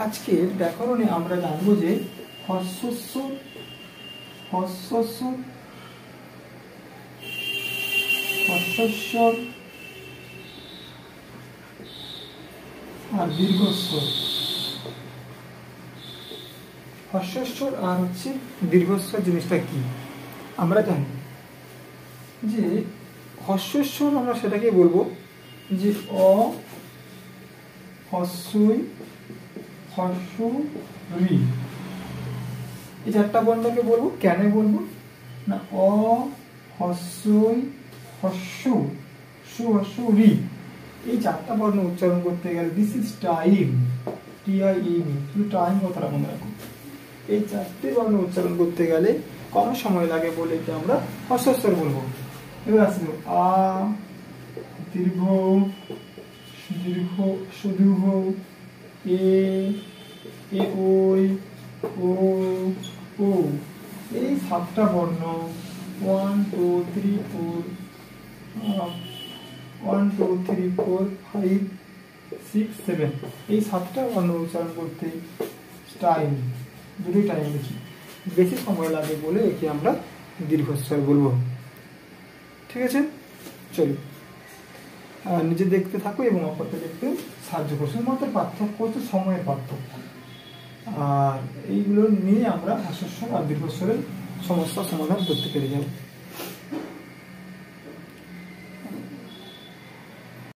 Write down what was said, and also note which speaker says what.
Speaker 1: আজকের ব্যাকরণে আমরা জানবো যে হস্যস্বর আর দীর্ঘস্বর। হস্যস্বর আর হচ্ছে দীর্ঘস্বর জিনিসটা কি আমরা জানি যে হস্যস্বর আমরা সেটাকে বলবো যে অ, হস্যই, হর্ষ, ঋ। এই চারটা বর্ণকে বলবো কেন বলবো না অ, হস্যই, হর্ষ, সু, হর্ষ, ঋ। এই চারটা বর্ণ উচ্চারণ করতে গেলে দিস ইজ টাইম, TIM, শুধু টাইম কথাটা মনে রাখো। এই চারটে বর্ণ উচ্চারণ করতে গেলে কম সময় লাগে বলে কি আমরা হস্যস্বর বলবো। এবার আসলো আ, দীর্ঘ, দীর্ঘ, সুদীর্ঘ, এ, ওই, ও, ও। এই সাতটা বর্ণ 1 2 3 4 1 2 3 4 5 6 7 এই সাতটা বর্ণ উচ্চারণ করতে টাইম, দুটোই টাইম বেশি সময় লাগে বলে একে আমরা দীর্ঘস্বর বলবো। ঠিক আছে, চলো নিজে দেখতে থাকো এবং অপরকে দেখতে সাহায্য করো। শুধুমাত্র পার্থক্য হচ্ছে সময়ের পার্থক্য, আর এইগুলো নিয়ে আমরা হস্যস্বর আর দীর্ঘস্বরের সমস্যার সমাধান করতে পেরে যাবো।